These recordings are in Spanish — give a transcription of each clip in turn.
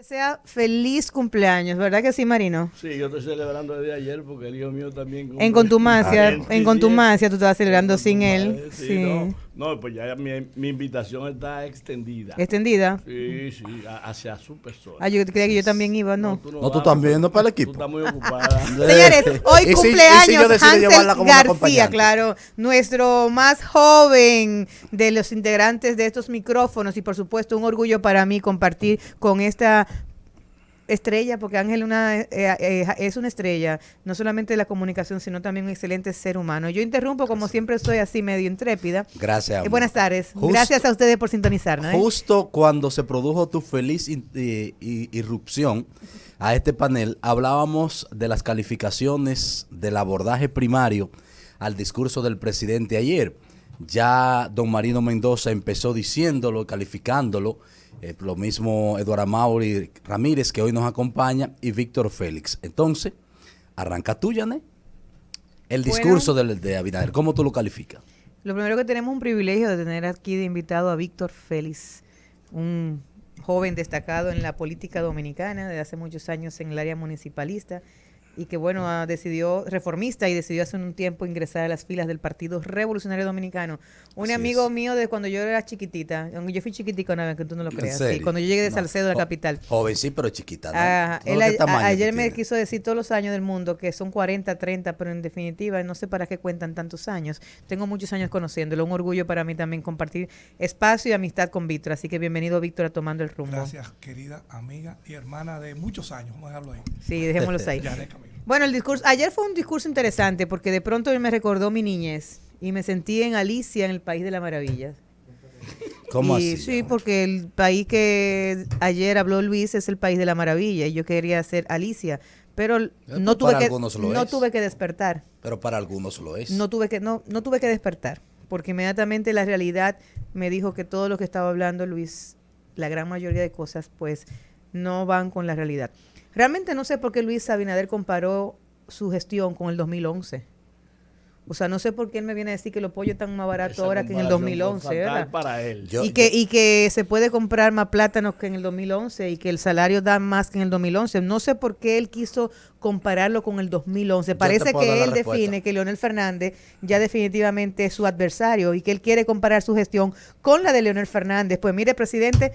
Sea feliz cumpleaños, ¿verdad que sí, Marino? Sí, yo estoy celebrando desde ayer porque el hijo mío también En cumple contumacia, 27. en contumacia tú estabas En celebrando sin él. contumacia, sí, no, Sí. no, pues ya mi invitación está extendida. Extendida. Sí, sí, hacia su Ah, persona. yo creía que yo también iba, No, no. tú no No, tú vas, también, no para el tú equipo. estás muy ocupada. Señores, hoy ¿Y si cumpleaños yo decido llevarla Hansel como una García, acompañante? claro, nuestro más joven de los integrantes de estos micrófonos y por supuesto un orgullo para mí compartir con esta estrella, porque Ángel es una estrella, no solamente de la comunicación, sino también un excelente ser humano. Yo interrumpo, como siempre soy así medio intrépida. Gracias, amor. Buenas tardes. Gracias a ustedes por sintonizarnos. Justo cuando se produjo tu feliz irrupción a este panel, hablábamos de las calificaciones del abordaje primario al discurso del presidente ayer. Ya don Marino Mendoza empezó diciéndolo, calificándolo, lo mismo Eduardo Amaury Ramírez, que hoy nos acompaña, y Víctor Félix. Entonces, arranca tú, Yané. El discurso de Abinader, ¿cómo tú lo calificas? Lo primero que tenemos un privilegio de tener aquí de invitado a Víctor Félix, un joven destacado en la política dominicana, desde hace muchos años en el área municipalista, y que bueno, decidió, reformista, y decidió hace un tiempo ingresar a las filas del Partido Revolucionario Dominicano. Un amigo mío de cuando yo era chiquitita, yo fui chiquitica una vez, que tú no lo creas, sí, cuando yo llegué de Salcedo, la capital. Joven, sí, pero chiquita, ¿no? Él ayer me quiso decir todos los años del mundo, que son 40, 30, pero en definitiva no sé para qué cuentan tantos años. Tengo muchos años conociéndolo, un orgullo para mí también compartir espacio y amistad con Víctor, así que bienvenido, Víctor, a Tomando el Rumbo. Gracias, querida amiga y hermana de muchos años, vamos a dejarlo ahí. Sí, dejémoslos ahí. Bueno, el discurso, ayer fue un discurso interesante porque de pronto me recordó mi niñez y me sentí en Alicia, en el País de las Maravillas. ¿Cómo así? Sí, porque el país que ayer habló Luis es el País de la Maravilla y yo quería ser Alicia, pero no tuve que despertar. Pero para algunos lo es. No tuve que despertar, porque inmediatamente la realidad me dijo que todo lo que estaba hablando Luis, la gran mayoría de cosas, pues no van con la realidad. Realmente no sé por qué Luis Abinader comparó su gestión con el 2011. O sea, no sé por qué él me viene a decir que los pollos están más baratos ahora que en el 2011, ¿verdad? Para él. Y que se puede comprar más plátanos que en el 2011 y que el salario da más que en el 2011. No sé por qué él quiso compararlo con el 2011. Parece que él define que Leonel Fernández ya definitivamente es su adversario y que él quiere comparar su gestión con la de Leonel Fernández. Pues mire, presidente,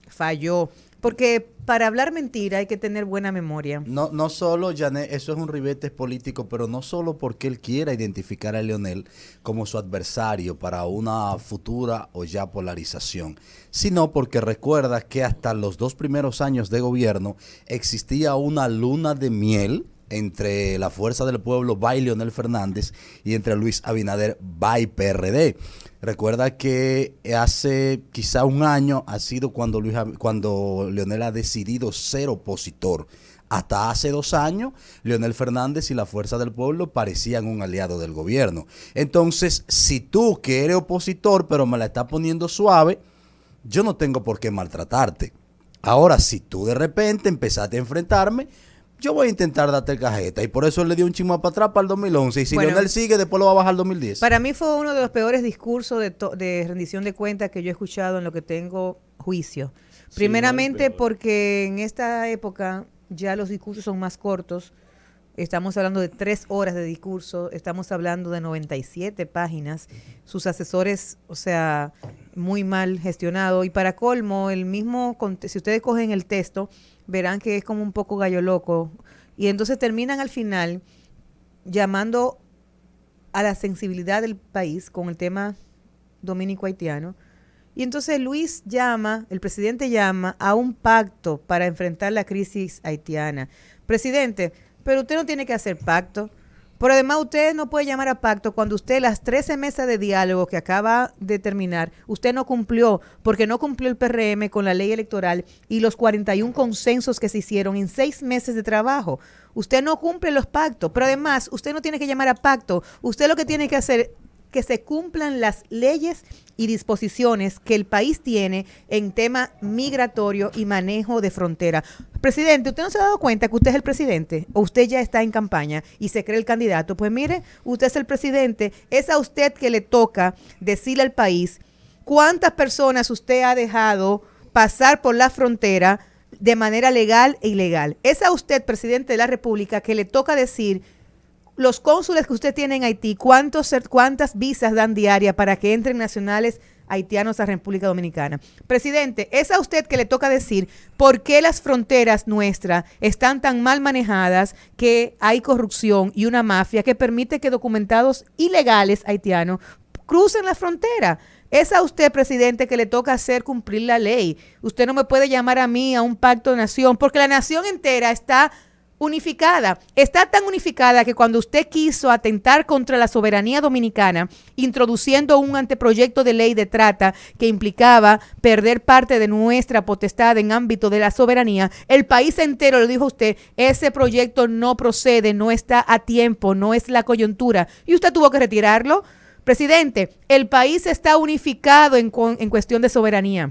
falló. Porque para hablar mentira hay que tener buena memoria. No solo, Janet, eso es un ribete político, pero no solo porque él quiera identificar a Leonel como su adversario para una futura o ya polarización, sino porque recuerda que hasta los 2 primeros años de gobierno existía una luna de miel entre la Fuerza del Pueblo by Leonel Fernández y entre Luis Abinader by PRD. Recuerda que hace quizá un año ha sido cuando Leonel ha decidido ser opositor. Hasta hace 2 años, Leonel Fernández y la Fuerza del Pueblo parecían un aliado del gobierno. Entonces, si tú que eres opositor, pero me la estás poniendo suave, yo no tengo por qué maltratarte. Ahora, si tú de repente empezaste a enfrentarme, yo voy a intentar darte cajeta, y por eso él le dio un chismo para atrás para el 2011, y si Leonel sigue, después lo va a bajar al 2010. Para mí fue uno de los peores discursos de rendición de cuentas que yo he escuchado en lo que tengo juicio. Sí, primeramente porque en esta época ya los discursos son más cortos, estamos hablando de 3 horas de discurso, estamos hablando de 97 páginas, sus asesores, o sea, muy mal gestionado, y para colmo, si ustedes cogen el texto, verán que es como un poco gallo loco, y entonces terminan al final llamando a la sensibilidad del país con el tema dominico-haitiano, y entonces el presidente llama a un pacto para enfrentar la crisis haitiana. Presidente, pero usted no tiene que hacer pacto. Pero además usted no puede llamar a pacto cuando usted las 13 mesas de diálogo que acaba de terminar, usted no cumplió, porque no cumplió el PRM con la ley electoral y los 41 consensos que se hicieron en 6 meses de trabajo. Usted no cumple los pactos, pero además usted no tiene que llamar a pacto. Usted lo que tiene que hacer que se cumplan las leyes y disposiciones que el país tiene en tema migratorio y manejo de frontera. Presidente, ¿usted no se ha dado cuenta que usted es el presidente? ¿O usted ya está en campaña y se cree el candidato? Pues mire, usted es el presidente, es a usted que le toca decirle al país cuántas personas usted ha dejado pasar por la frontera de manera legal e ilegal. Es a usted, presidente de la República, que le toca decir los cónsules que usted tiene en Haití, cuántas visas dan diaria para que entren nacionales haitianos a República Dominicana. Presidente, es a usted que le toca decir por qué las fronteras nuestras están tan mal manejadas, que hay corrupción y una mafia que permite que documentados ilegales haitianos crucen la frontera. Es a usted, presidente, que le toca hacer cumplir la ley. Usted no me puede llamar a mí a un pacto de nación, porque la nación entera está unificada. Está tan unificada que cuando usted quiso atentar contra la soberanía dominicana, introduciendo un anteproyecto de ley de trata que implicaba perder parte de nuestra potestad en ámbito de la soberanía, el país entero le dijo a usted, ese proyecto no procede, no está a tiempo, no es la coyuntura, y usted tuvo que retirarlo. Presidente, el país está unificado en cuestión de soberanía,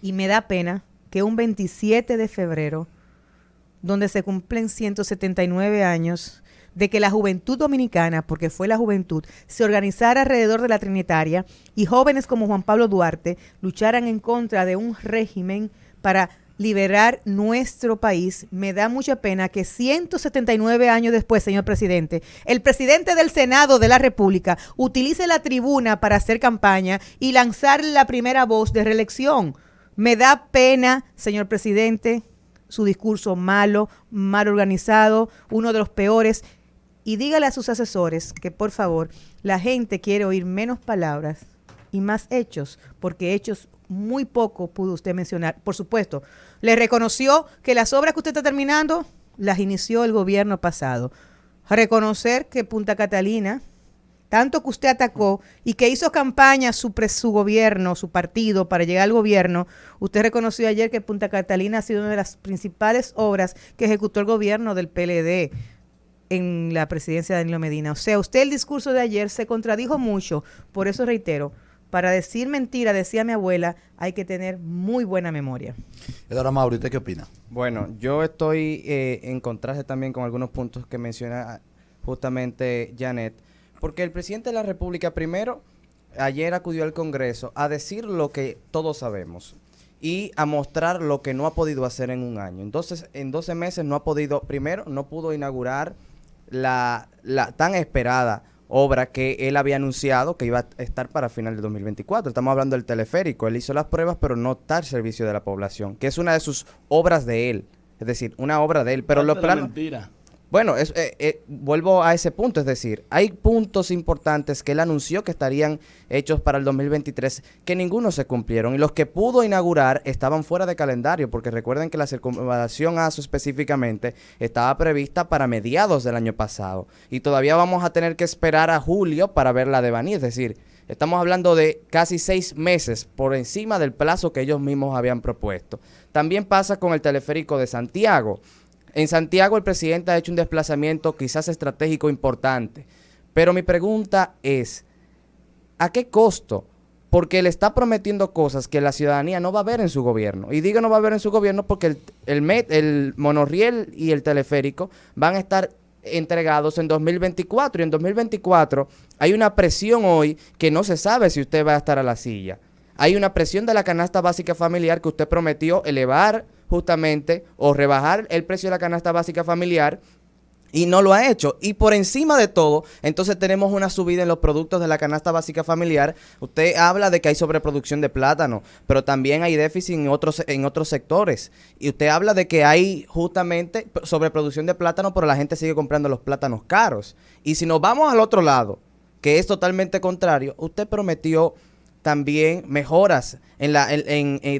y me da pena que un 27 de febrero, donde se cumplen 179 años de que la juventud dominicana, porque fue la juventud, se organizara alrededor de la Trinitaria y jóvenes como Juan Pablo Duarte lucharan en contra de un régimen para liberar nuestro país. Me da mucha pena que 179 años después, señor presidente, el presidente del Senado de la República utilice la tribuna para hacer campaña y lanzar la primera voz de reelección. Me da pena, señor presidente, su discurso malo, mal organizado, uno de los peores. Y dígale a sus asesores que, por favor, la gente quiere oír menos palabras y más hechos, porque hechos muy poco pudo usted mencionar. Por supuesto, le reconoció que las obras que usted está terminando las inició el gobierno pasado. Reconocer que Punta Catalina, tanto que usted atacó y que hizo campaña su gobierno, su partido para llegar al gobierno, usted reconoció ayer que Punta Catalina ha sido una de las principales obras que ejecutó el gobierno del PLD en la presidencia de Danilo Medina. O sea, usted el discurso de ayer se contradijo mucho, por eso reitero, para decir mentira, decía mi abuela, hay que tener muy buena memoria. Eduardo Mauri, ¿usted qué opina? Bueno, yo estoy en contraste también con algunos puntos que menciona justamente Janet, porque el presidente de la República primero ayer acudió al Congreso a decir lo que todos sabemos y a mostrar lo que no ha podido hacer en un año. Entonces, en 12 meses no ha podido, primero, no pudo inaugurar la tan esperada obra que él había anunciado que iba a estar para final de 2024. Estamos hablando del teleférico. Él hizo las pruebas, pero no está al servicio de la población, que es una de sus obras de él. Es decir, una obra de él. Pero los planos... mentira. Bueno, vuelvo a ese punto, es decir, hay puntos importantes que él anunció que estarían hechos para el 2023 que ninguno se cumplieron, y los que pudo inaugurar estaban fuera de calendario, porque recuerden que la circunvalación ASO específicamente estaba prevista para mediados del año pasado y todavía vamos a tener que esperar a julio para ver la de Baní, es decir, estamos hablando de casi 6 meses por encima del plazo que ellos mismos habían propuesto. También pasa con el teleférico de Santiago. En Santiago el presidente ha hecho un desplazamiento quizás estratégico importante, pero mi pregunta es, ¿a qué costo? Porque le está prometiendo cosas que la ciudadanía no va a ver en su gobierno. Y digo no va a ver en su gobierno porque el monorriel y el teleférico van a estar entregados en 2024. Y en 2024 hay una presión hoy que no se sabe si usted va a estar a la silla. Hay una presión de la canasta básica familiar que usted prometió elevar justamente o rebajar el precio de la canasta básica familiar y no lo ha hecho. Y por encima de todo, entonces tenemos una subida en los productos de la canasta básica familiar. Usted habla de que hay sobreproducción de plátano, pero también hay déficit en otros sectores. Y usted habla de que hay justamente sobreproducción de plátano, pero la gente sigue comprando los plátanos caros. Y si nos vamos al otro lado, que es totalmente contrario, usted prometió también mejoras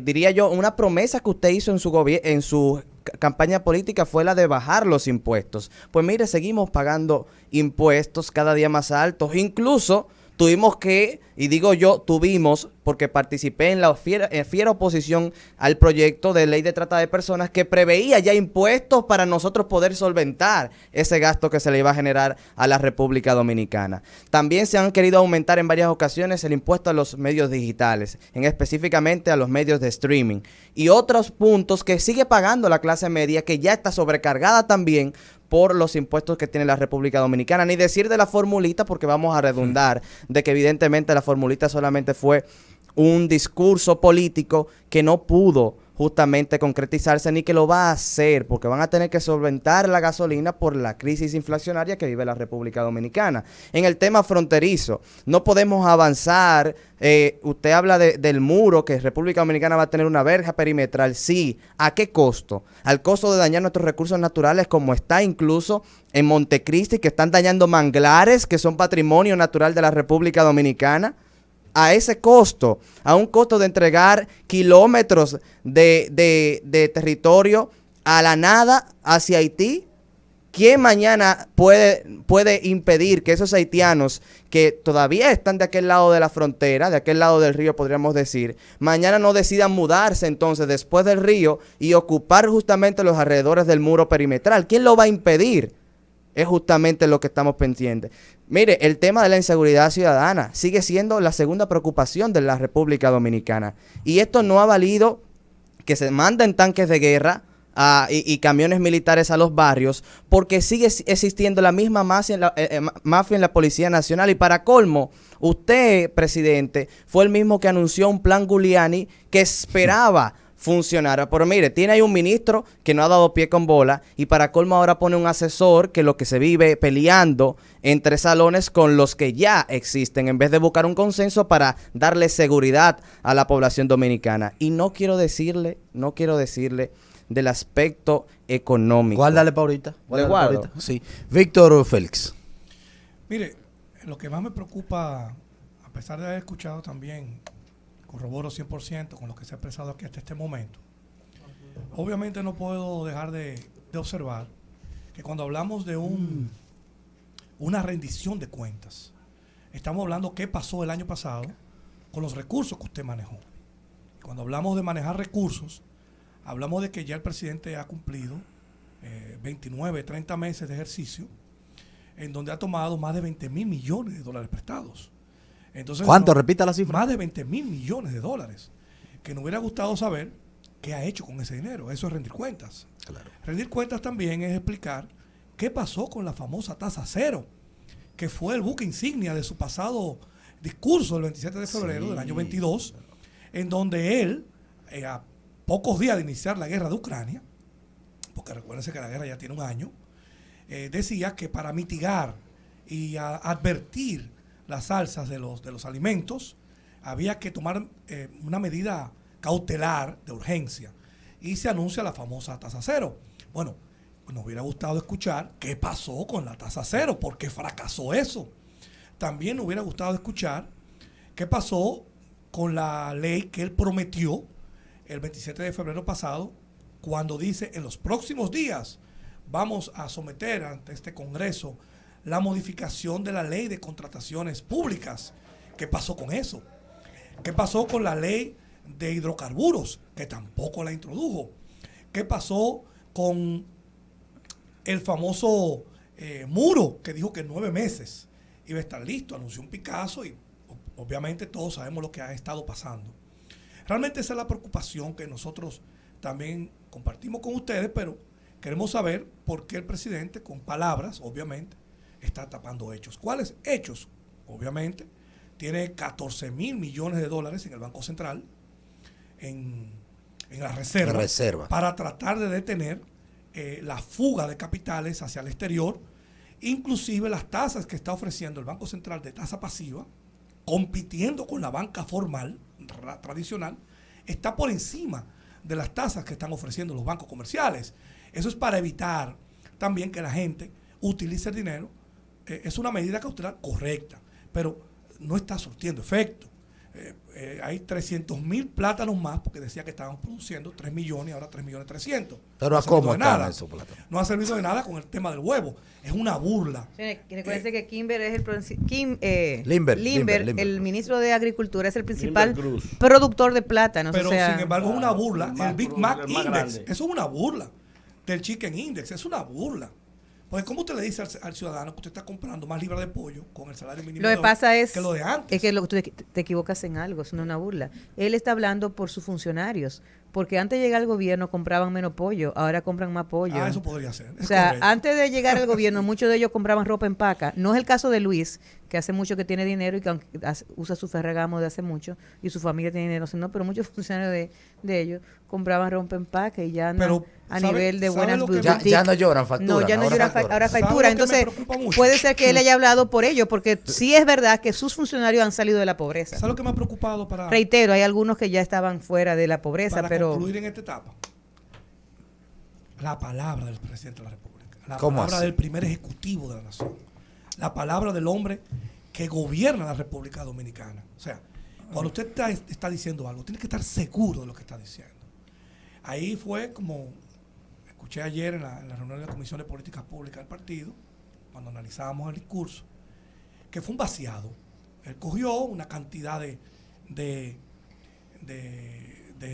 diría yo, una promesa que usted hizo en su campaña política fue la de bajar los impuestos. Pues mire, seguimos pagando impuestos cada día más altos. Incluso tuvimos que, y digo yo, tuvimos, porque participé en la fiera oposición al proyecto de ley de trata de personas que preveía ya impuestos para nosotros poder solventar ese gasto que se le iba a generar a la República Dominicana. También se han querido aumentar en varias ocasiones el impuesto a los medios digitales, específicamente a los medios de streaming. Y otros puntos que sigue pagando la clase media, que ya está sobrecargada también por los impuestos que tiene la República Dominicana. Ni decir de la formulita, porque vamos a redundar de que evidentemente la formulita solamente fue un discurso político que no pudo justamente concretizarse ni que lo va a hacer, porque van a tener que solventar la gasolina por la crisis inflacionaria que vive la República Dominicana. En el tema fronterizo, no podemos avanzar. Usted habla del muro, que República Dominicana va a tener una verja perimetral. Sí, ¿a qué costo? Al costo de dañar nuestros recursos naturales, como está incluso en Montecristi, que están dañando manglares que son patrimonio natural de la República Dominicana. A ese costo, a un costo de entregar kilómetros de territorio a la nada hacia Haití. ¿Quién mañana puede impedir que esos haitianos que todavía están de aquel lado de la frontera, de aquel lado del río, podríamos decir, mañana no decidan mudarse entonces después del río y ocupar justamente los alrededores del muro perimetral? ¿Quién lo va a impedir? Es justamente lo que estamos pendientes. Mire, el tema de la inseguridad ciudadana sigue siendo la segunda preocupación de la República Dominicana. Y esto no ha valido que se manden tanques de guerra y camiones militares a los barrios, porque sigue existiendo la misma mafia en la Policía Nacional. Y para colmo, usted, presidente, fue el mismo que anunció un plan Giuliani que esperaba funcionara. Pero mire, tiene ahí un ministro que no ha dado pie con bola, y para colmo ahora pone un asesor que lo que se vive peleando entre salones con los que ya existen, en vez de buscar un consenso para darle seguridad a la población dominicana. Y no quiero decirle del aspecto económico. Guárdale para ahorita. ¿Le guardo? Sí. Víctor Félix. Mire, lo que más me preocupa, a pesar de haber escuchado también, corroboro 100% con lo que se ha expresado aquí hasta este momento, obviamente no puedo dejar de observar que cuando hablamos de una rendición de cuentas, estamos hablando qué pasó el año pasado con los recursos que usted manejó. Cuando hablamos de manejar recursos, hablamos de que ya el presidente ha cumplido 29, 30 meses de ejercicio, en donde ha tomado más de 20,000 millones de dólares prestados. Entonces, ¿cuánto? Repita la cifra. Más de 20,000 millones de dólares. Que nos hubiera gustado saber qué ha hecho con ese dinero. Eso es rendir cuentas. Claro. Rendir cuentas también es explicar qué pasó con la famosa tasa cero, que fue el buque insignia de su pasado discurso del 27 de febrero del año 22, en donde él, a pocos días de iniciar la guerra de Ucrania, porque recuérdense que la guerra ya tiene un año, decía que para mitigar y advertir las alzas de los alimentos, había que tomar una medida cautelar de urgencia, y se anuncia la famosa tasa cero. Bueno, nos hubiera gustado escuchar qué pasó con la tasa cero, por qué fracasó eso. También nos hubiera gustado escuchar qué pasó con la ley que él prometió el 27 de febrero pasado, cuando dice: en los próximos días vamos a someter ante este Congreso la modificación de la ley de contrataciones públicas. ¿Qué pasó con eso? ¿Qué pasó con la ley de hidrocarburos? Que tampoco la introdujo. ¿Qué pasó con el famoso muro que dijo que en 9 meses iba a estar listo? Anunció un Picasso y obviamente todos sabemos lo que ha estado pasando. Realmente esa es la preocupación que nosotros también compartimos con ustedes, pero queremos saber por qué el presidente, con palabras, obviamente, está tapando hechos. ¿Cuáles hechos? Obviamente, tiene 14,000 millones de dólares en el Banco Central, en la reserva, para tratar de detener la fuga de capitales hacia el exterior, inclusive las tasas que está ofreciendo el Banco Central de tasa pasiva, compitiendo con la banca formal, tradicional, está por encima de las tasas que están ofreciendo los bancos comerciales. Eso es para evitar también que la gente utilice el dinero. Es una medida cautelar correcta, pero no está surtiendo efecto. Hay 300,000 plátanos más, porque decía que estábamos produciendo 3 millones y ahora 3,300,000. Pero ¿a cómo están esos plátanos? No ha servido de nada con el tema del huevo. Es una burla. Recuerden que Kimber es Limber, el ministro de Agricultura, es el principal productor de plátanos. Pero o sea, sin embargo es una burla. El Big Mac el más Index, grande. eso es una burla. Del Chicken Index, es una burla. Porque ¿cómo usted le dice al ciudadano que usted está comprando más libras de pollo con el salario mínimo lo que pasa es que lo de antes? Es que tú te equivocas en algo, eso no es una burla. Él está hablando por sus funcionarios, porque antes de llegar al gobierno compraban menos pollo, ahora compran más pollo. Ah, eso podría ser. O Es sea, correcto. antes de llegar al gobierno, muchos de ellos compraban ropa en paca. No es el caso de Luis, que hace mucho que tiene dinero y que usa su Ferragamo de hace mucho, y su familia tiene dinero, sino, pero muchos funcionarios de ellos compraban ropa en paca y ya andan Pero, a ¿sabe- nivel de sabe buenas lo que boutiques. Ya no lloran factura. No, ya no lloran ahora ¿Sabe factura. lo que me Entonces, preocupa mucho? puede ser que él haya hablado por ello, porque sí es verdad que sus funcionarios han salido de la pobreza. ¿Sabes lo que me ha preocupado para Reitero, hay algunos que ya estaban fuera de la pobreza, pero concluir en esta etapa? La palabra del presidente de la República. La ¿Cómo palabra así? del primer ejecutivo de la nación. La palabra del hombre que gobierna la República Dominicana. O sea, cuando usted está diciendo algo, tiene que estar seguro de lo que está diciendo. Ahí fue como escuché ayer en la reunión de la Comisión de Políticas Públicas del partido, cuando analizábamos el discurso, que fue un vaciado. Él cogió una cantidad de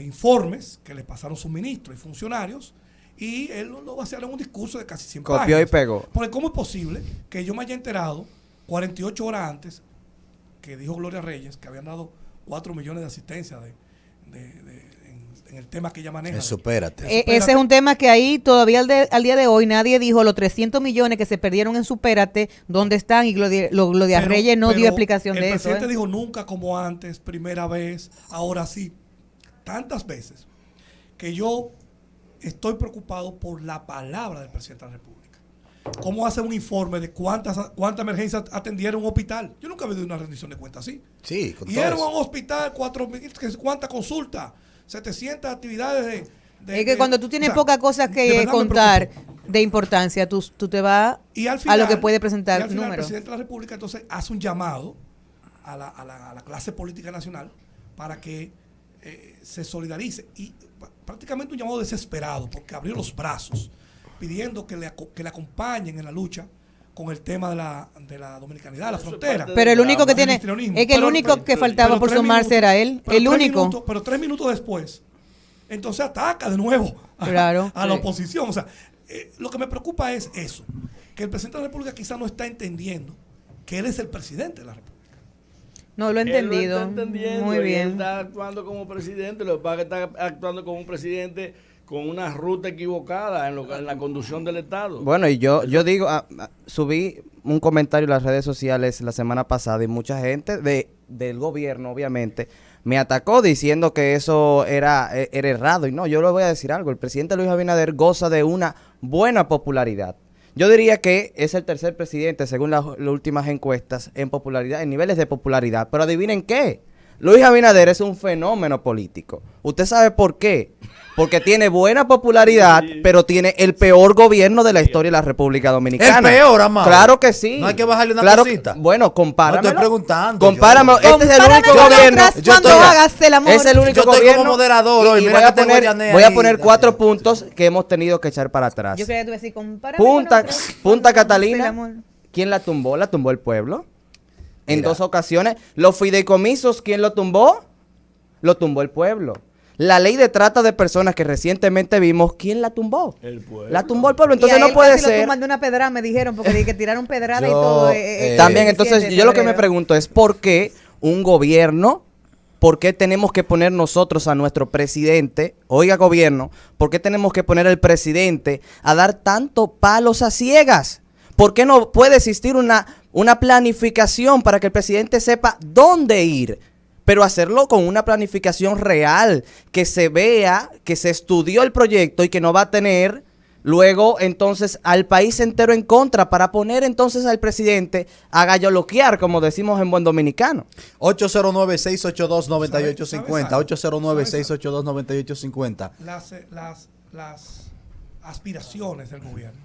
informes que le pasaron sus ministros y funcionarios y él lo vaciaron en un discurso de casi 100 Copió páginas. y pegó. Porque ¿cómo es posible que yo me haya enterado 48 horas antes que dijo Gloria Reyes que habían dado 4 millones de asistencia en el tema que ella maneja? Supérate. ese es un tema que ahí todavía al día de hoy nadie dijo los 300 millones que se perdieron en Supérate, ¿dónde están? Y Gloria Pero- Reyes no dio pero explicación de El eso. presidente dijo nunca como antes, primera vez, ahora sí. Tantas veces que yo estoy preocupado por la palabra del presidente de la República. ¿Cómo hace un informe de cuántas emergencias atendieron un hospital? Yo nunca había visto una rendición de cuentas así. Sí, con Y todo era eso. un hospital, 4.000, ¿cuántas consultas? 700 actividades Es que cuando tú tienes o sea, pocas cosas de que verdad me contar preocupa. de importancia, tú te vas Y al a lo que puede presentar y al final el números. presidente de la República entonces hace un llamado a la clase política nacional para que se solidarice y prácticamente un llamado desesperado porque abrió los brazos pidiendo que le acompañen en la lucha con el tema de la dominicanidad, la frontera. Pero el único que El tiene, histrionismo. es que el Pero- único que faltaba pero por 3 sumarse minutos- era él, pero el 3 único. minutos- pero 3 minutos después, entonces ataca de nuevo Claro, a la sí. oposición. O sea, lo que me preocupa es eso, que el presidente de la República quizá no está entendiendo que él es el presidente de la República. No lo he Él lo entendido. está entendiendo Muy y él bien. está actuando como presidente, lo que pasa es que está actuando como un presidente con una ruta equivocada en la conducción del Estado. Bueno, y yo digo, subí un comentario en las redes sociales la semana pasada y mucha gente del gobierno, obviamente, me atacó diciendo que eso era errado. Y no, yo le voy a decir algo. El presidente Luis Abinader goza de una buena popularidad. Yo diría que es el tercer presidente, según las últimas encuestas, en popularidad, en niveles de popularidad. Pero adivinen qué. Luis Abinader es un fenómeno político. ¿Usted sabe por qué? Porque tiene buena popularidad, pero tiene el peor gobierno de la historia de la República Dominicana. El peor, Amado. Claro que sí. No hay que bajarle una Claro cosita. Bueno, compárame. No estoy preguntando, Compárame. yo. Este es el único Compárame gobierno. atrás yo cuando estoy- hagas el amor. Es el único Yo estoy gobierno. como moderador hoy, y mira voy a que tengo poner, Yané voy a ahí. poner 4 puntos que hemos tenido que echar para atrás. Yo quería que tú ibas a decir, compárame Punta, con otros, Punta cuando hagas el Catalina, amor. ¿quién la tumbó? La tumbó el pueblo. En Mira. 2 ocasiones. Los fideicomisos, ¿quién lo tumbó? Lo tumbó el pueblo. La ley de trata de personas que recientemente vimos, ¿quién la tumbó? El pueblo. La tumbó el pueblo. Entonces Y a no él puede casi lo ser. tumban de una pedrada, me dijeron, porque dije que tiraron pedrada y Yo, todo. También, el entonces, 17 de yo lo que me febrero. pregunto es ¿por qué un gobierno, por qué tenemos que poner nosotros a nuestro presidente, oiga gobierno, por qué tenemos que poner al presidente a dar tanto palos a ciegas? ¿Por qué no puede existir una planificación para que el presidente sepa dónde ir? Pero hacerlo con una planificación real, que se vea, que se estudió el proyecto y que no va a tener luego entonces al país entero en contra para poner entonces al presidente a galloloquear, como decimos en buen dominicano. 809-682-9850. 809-682-9850. Las aspiraciones del gobierno,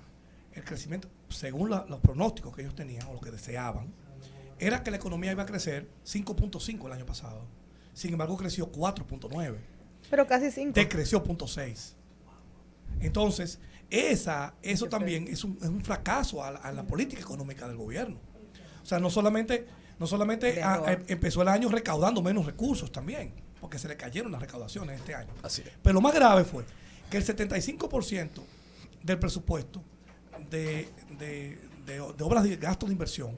el crecimiento, según los pronósticos que ellos tenían o lo que deseaban, era que la economía iba a crecer 5.5 el año pasado. Sin embargo, creció 4.9. Pero casi 5. Decreció 0.6. Entonces, eso también es un fracaso a la política económica del gobierno. O sea, no solamente empezó el año recaudando menos recursos también, porque se le cayeron las recaudaciones este año. Así es. Pero lo más grave fue que el 75% del presupuesto de obras de gasto de inversión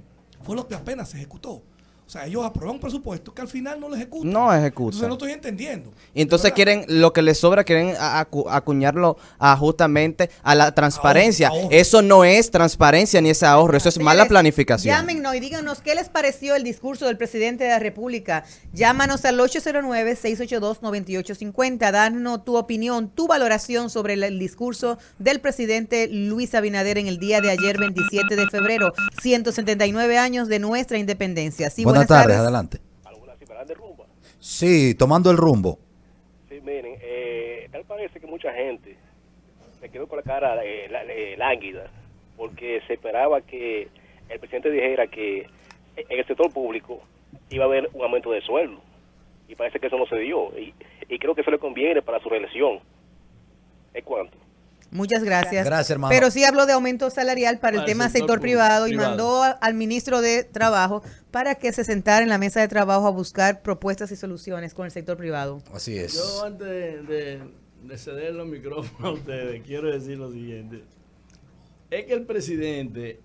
fue lo que apenas se ejecutó. O sea, ellos aprueban un presupuesto que al final no lo ejecutan. No ejecutan. Entonces no estoy entendiendo. Y entonces ¿Verdad? quieren, lo que les sobra, quieren acuñarlo justamente a la transparencia. Ahorro. Eso no es transparencia ni es ahorro, eso es mala Señores, planificación. Llámenos y díganos qué les pareció el discurso del presidente de la República. Llámanos al 809-682-9850. Danos tu opinión, tu valoración sobre el discurso del presidente Luis Abinader en el día de ayer, 27 de febrero, 179 años de nuestra independencia. Sí, Buenas tardes, adelante. Algunas cifras de rumba. Sí, tomando el rumbo. Sí, miren, tal parece que mucha gente se quedó con la cara lánguida porque se esperaba que el presidente dijera que en el sector público iba a haber un aumento de sueldo y parece que eso no se dio y creo que eso le conviene para su reelección. ¿Es cuánto? Muchas gracias. Gracias, hermano. Pero sí habló de aumento salarial para el tema sector privado y privado. mandó al ministro de Trabajo para que se sentara en la mesa de trabajo a buscar propuestas y soluciones con el sector privado. Así es. Yo antes de ceder los micrófonos a ustedes, quiero decir lo siguiente. Es que el presidente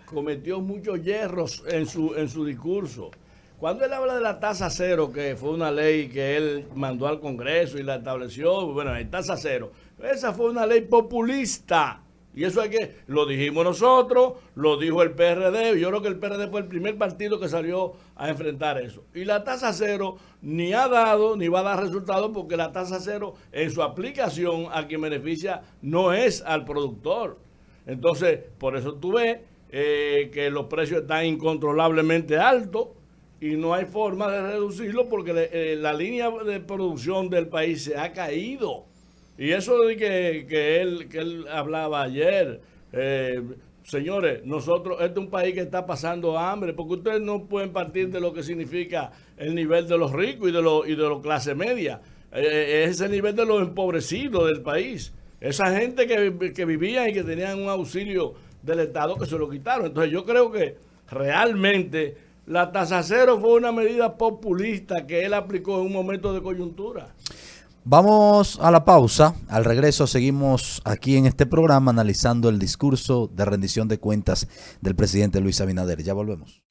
cometió muchos hierros en su discurso. Cuando él habla de la tasa cero, que fue una ley que él mandó al Congreso y la estableció, bueno, hay tasa cero. Esa fue una ley populista. Y eso hay que, lo dijimos nosotros, lo dijo el PRD. Yo creo que el PRD fue el primer partido que salió a enfrentar eso. Y la tasa cero ni ha dado ni va a dar resultados porque la tasa cero en su aplicación a quien beneficia no es al productor. Entonces, por eso tú ves que los precios están incontrolablemente altos y no hay forma de reducirlo porque la línea de producción del país se ha caído. Y eso de que él hablaba ayer, señores, nosotros, este es un país que está pasando hambre, porque ustedes no pueden partir de lo que significa el nivel de los ricos y de los clase media. Es el nivel de los empobrecidos del país. Esa gente que vivía y que tenían un auxilio del Estado que se lo quitaron. Entonces yo creo que realmente la tasa cero fue una medida populista que él aplicó en un momento de coyuntura. Vamos a la pausa. Al regreso seguimos aquí en este programa analizando el discurso de rendición de cuentas del presidente Luis Abinader. Ya volvemos.